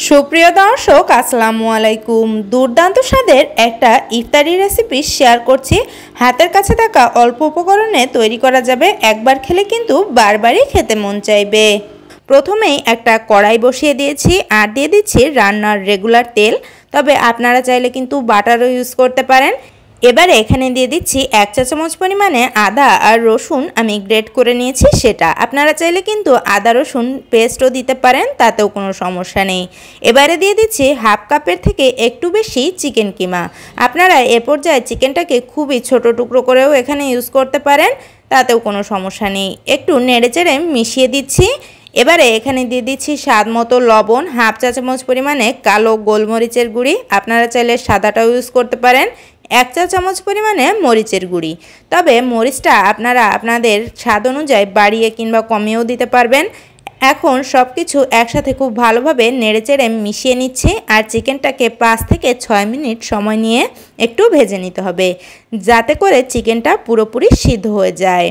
সুপ্রিয় দর্শক আসসালামু আলাইকুম। দুর্দান্ত স্বাদের একটা ইফতারি রেসিপি শেয়ার করছি। হাতের কাছে থাকা অল্প উপকরণে তৈরি করা যাবে, একবার খেলে কিন্তু বারবারই খেতে মন চাইবে। প্রথমেই একটা কড়াই বসিয়ে দিয়েছি আর দিয়ে দিচ্ছি রান্নার রেগুলার তেল, তবে আপনারা চাইলে কিন্তু বাটারও ইউজ করতে পারেন। এবারে এখানে দিয়ে দিচ্ছি 1 চা চামচ পরিমাণে আদা আর রসুন আমি গ্রেট করে নিয়েছি সেটা। আপনারা চাইলে কিন্তু আদা রসুন পেস্টও দিতে পারেন, তাতেও কোনো সমস্যা নেই। এবারে দিয়ে দিচ্ছি হাফ কাপের থেকে একটু বেশি চিকেন কিমা। আপনারা এ পর্যায়ে চিকেনটাকে খুবই ছোট টুকরো করেও এখানে ইউজ করতে পারেন, তাতেও কোনো সমস্যা নেই। একটু নেড়েচেড়ে মিশিয়ে দিচ্ছি। এবারে এখানে দিয়ে দিচ্ছি স্বাদ মতো লবণ, হাফ চা চামচ পরিমাণে কালো গোলমরিচের গুঁড়ি, আপনারা চাইলে সাদাটাও ইউজ করতে পারেন, 1 চা চামচ পরিমাণে মরিচের গুঁড়ি। তবে মরিচটা আপনারা আপনাদের স্বাদ অনুযায়ী বাড়িয়ে কিংবা কমিয়েও দিতে পারবেন। এখন সব কিছু একসাথে খুব ভালোভাবে নেড়েচেড়ে মিশিয়ে নিচ্ছি আর চিকেনটাকে 5 থেকে 6 মিনিট সময় নিয়ে একটু ভেজে নিতে হবে, যাতে করে চিকেনটা পুরোপুরি সিদ্ধ হয়ে যায়।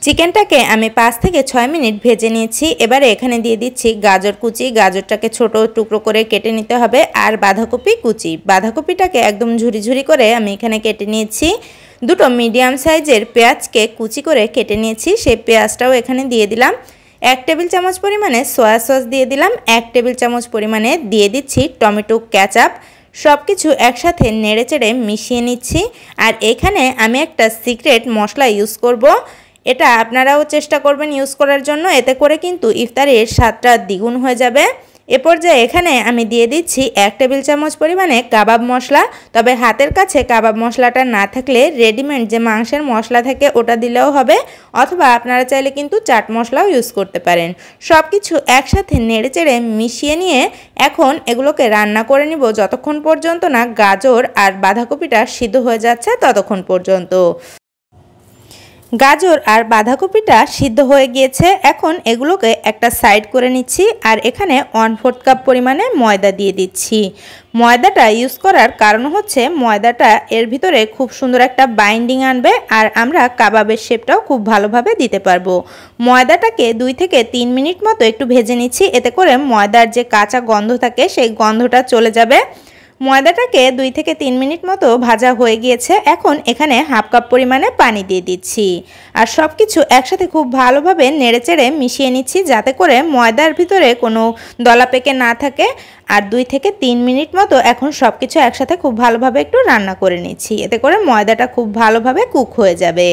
চিকেনটাকে আমি 5 থেকে 6 মিনিট ভেজে নিয়েছি। এবারে এখানে দিয়ে দিচ্ছি গাজর কুচি। গাজরটাকে ছোট টুকরো করে কেটে নিতে হবে। আর বাঁধাকপি কুচি, বাঁধাকপিটাকে একদম ঝুরি ঝুরি করে আমি এখানে কেটে নিয়েছি। দুটো মিডিয়াম সাইজের পেঁয়াজকে কুচি করে কেটে নিয়েছি, সেই পেঁয়াজটাও এখানে দিয়ে দিলাম। 1 টেবিল চামচ পরিমাণে সয়া সস দিয়ে দিলাম। 1 টেবিল চামচ পরিমাণে দিয়ে দিচ্ছি টমেটো কেচাপ। সব কিছু একসাথে নেড়েচেড়ে মিশিয়ে নিচ্ছি। আর এখানে আমি একটা সিক্রেট মশলা ইউজ করব, এটা আপনারাও চেষ্টা করবেন ইউজ করার জন্য, এতে করে কিন্তু ইফতারের স্বাদটা দ্বিগুণ হয়ে যাবে। এ পর্যায়ে এখানে আমি দিয়ে দিচ্ছি 1 টেবিল চামচ পরিমাণে কাবাব মশলা। তবে হাতের কাছে কাবাব মশলাটা না থাকলে রেডিমেড যে মাংসের মশলা থাকে ওটা দিলেও হবে, অথবা আপনারা চাইলে কিন্তু চাট মশলাও ইউজ করতে পারেন। সব কিছু একসাথে নেড়েচেড়ে মিশিয়ে নিয়ে এখন এগুলোকে রান্না করে নিব যতক্ষণ পর্যন্ত না গাজর আর বাঁধাকপিটা সিদ্ধ হয়ে যাচ্ছে ততক্ষণ পর্যন্ত। গাজর আর বাঁধাকপিটা সিদ্ধ হয়ে গিয়েছে, এখন এগুলোকে একটা সাইড করে নিচ্ছি। আর এখানে 1/4 কাপ পরিমাণে ময়দা দিয়ে দিচ্ছি। ময়দাটা ইউজ করার কারণ হচ্ছে ময়দাটা এর ভিতরে খুব সুন্দর একটা বাইন্ডিং আনবে আর আমরা কাবাবের শেপটাও খুব ভালোভাবে দিতে পারবো। ময়দাটাকে 2 থেকে 3 মিনিট মতো একটু ভেজে নিচ্ছি, এতে করে ময়দার যে কাঁচা গন্ধ থাকে সেই গন্ধটা চলে যাবে। ময়দাটাকে 2 থেকে 3 মিনিট মতো ভাজা হয়ে গিয়েছে। এখন এখানে হাফ কাপ পরিমাণে পানি দিয়ে দিচ্ছি আর সব কিছু একসাথে খুব ভালোভাবে নেড়েচেড়ে মিশিয়ে নিচ্ছি, যাতে করে ময়দার ভিতরে কোনো দলা পেকে না থাকে। আর 2 থেকে 3 মিনিট মতো এখন সব কিছু একসাথে খুব ভালোভাবে একটু রান্না করে নিচ্ছি, এতে করে ময়দাটা খুব ভালোভাবে কুক হয়ে যাবে।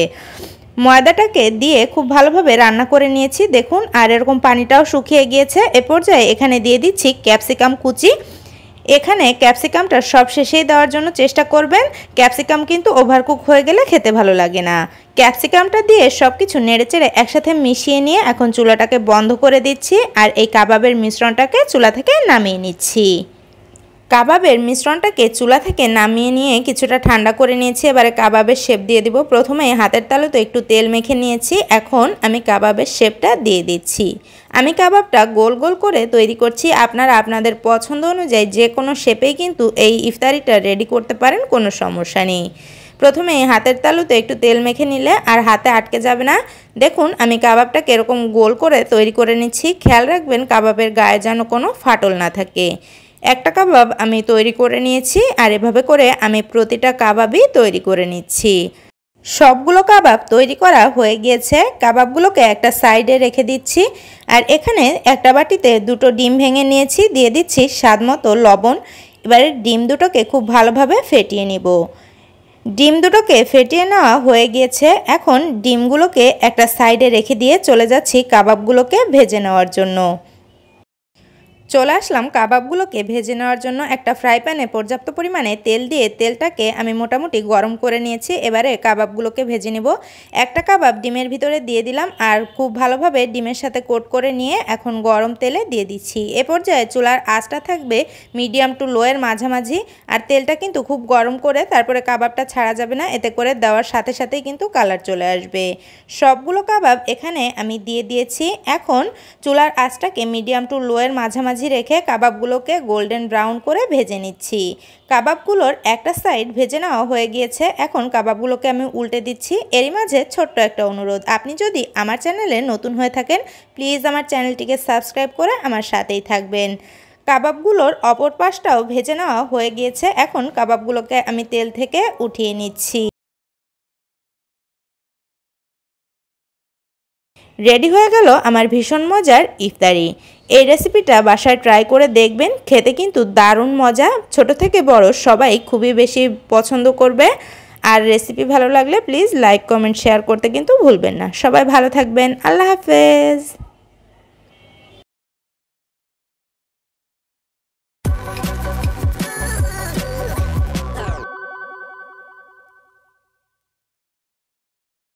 ময়দাটাকে দিয়ে খুব ভালোভাবে রান্না করে নিয়েছি দেখুন, আর এরকম পানিটাও শুকিয়ে গিয়েছে। এ পর্যায়ে এখানে দিয়ে দিচ্ছি ক্যাপসিকাম কুচি। এখানে ক্যাপসিকামটা সব শেষেই দেওয়ার জন্য চেষ্টা করবেন, ক্যাপসিকাম কিন্তু ওভারকুক হয়ে গেলে খেতে ভালো লাগে না। ক্যাপসিকামটা দিয়ে সব কিছু নেড়েচেড়ে একসাথে মিশিয়ে নিয়ে এখন চুলাটাকে বন্ধ করে দিচ্ছি আর এই কাবাবের মিশ্রণটাকে চুলা থেকে নামিয়ে নিচ্ছি। কাবাবের মিশ্রণটাকে চুলা থেকে নামিয়ে নিয়ে কিছুটা ঠান্ডা করে নিয়েছি। এবারে কাবাবের শেপ দিয়ে দিব। প্রথমে হাতের তালুতে একটু তেল মেখে নিয়েছি, এখন আমি কাবাবের শেপটা দিয়ে দিচ্ছি। আমি কাবাবটা গোল গোল করে তৈরি করছি, আপনারা আপনাদের পছন্দ অনুযায়ী যে কোনো শেপেই কিন্তু এই ইফতারিটা রেডি করতে পারেন, কোনো সমস্যা নেই। প্রথমে হাতের তালুতে একটু তেল মেখে নিলে আর হাতে আটকে যাবে না। দেখুন আমি কাবাবটাকে এরকম গোল করে তৈরি করে নিচ্ছি। খেয়াল রাখবেন কাবাবের গায়ে যেন কোনো ফাটল না থাকে। একটা কাবাব আমি তৈরি করে নিয়েছি আর এভাবে করে আমি প্রতিটা কাবাবই তৈরি করে নিচ্ছি। সবগুলো কাবাব তৈরি করা হয়ে গিয়েছে, কাবাবগুলোকে একটা সাইডে রেখে দিচ্ছি। আর এখানে একটা বাটিতে 2টো ডিম ভেঙে নিয়েছি, দিয়ে দিচ্ছি স্বাদ মতো লবণ। এবারে ডিম দুটোকে খুব ভালোভাবে ফেটিয়ে নিব। ডিম দুটোকে ফেটিয়ে নেওয়া হয়ে গিয়েছে, এখন ডিমগুলোকে একটা সাইডে রেখে দিয়ে চলে যাচ্ছি কাবাবগুলোকে ভেজে নেওয়ার জন্য। চলে আসলাম কাবাবগুলোকে ভেজে নেওয়ার জন্য। একটা ফ্রাই প্যানে পর্যাপ্ত পরিমাণে তেল দিয়ে তেলটাকে আমি মোটামুটি গরম করে নিয়েছি। এবারে কাবাবগুলোকে ভেজে নেব। একটা কাবাব ডিমের ভিতরে দিয়ে দিলাম আর খুব ভালোভাবে ডিমের সাথে কোট করে নিয়ে এখন গরম তেলে দিয়ে দিচ্ছি। এ পর্যায়ে চুলার আঁচটা থাকবে মিডিয়াম টু লোয়ের মাঝামাঝি, আর তেলটা কিন্তু খুব গরম করে তারপরে কাবাবটা ছাড়া যাবে না, এতে করে দেওয়ার সাথে সাথেই কিন্তু কালার চলে আসবে। সবগুলো কাবাব এখানে আমি দিয়ে দিয়েছি। এখন চুলার আঁচটাকে মিডিয়াম টু লোয়ের মাঝামাঝি মাঝামাঝি রেখে কাবাবগুলোকে গোল্ডেন ব্রাউন করে ভেজে নিচ্ছি। কাবাবগুলোর একটা সাইড ভেজে নেওয়া হয়ে গিয়েছে। এখন কাবাবগুলোকে আমি উল্টে দিচ্ছি। এরই মাঝে ছোট্ট একটা অনুরোধ, আপনি যদি আমার চ্যানেলে নতুন হয়ে থাকেন প্লিজ আমার চ্যানেলটিকে সাবস্ক্রাইব করে আমার সাথেই থাকবেন। কাবাবগুলোর অপর পাশটাও ভেজে নেওয়া হয়ে গিয়েছে। এখন কাবাবগুলোকে আমি তেল থেকে উঠিয়ে নিচ্ছি। রেডি হয়ে গেল আমার ভীষণ মজার ইফতারি। এই রেসিপিটা বাসায় ট্রাই করে দেখবেন, খেতে কিন্তু দারুণ মজা। ছোট থেকে বড় সবাই খুবই বেশি পছন্দ করবে। আর রেসিপি ভালো লাগলে প্লিজ লাইক কমেন্ট শেয়ার করতে কিন্তু ভুলবেন না। সবাই ভালো থাকবেন। আল্লাহ হাফেজ।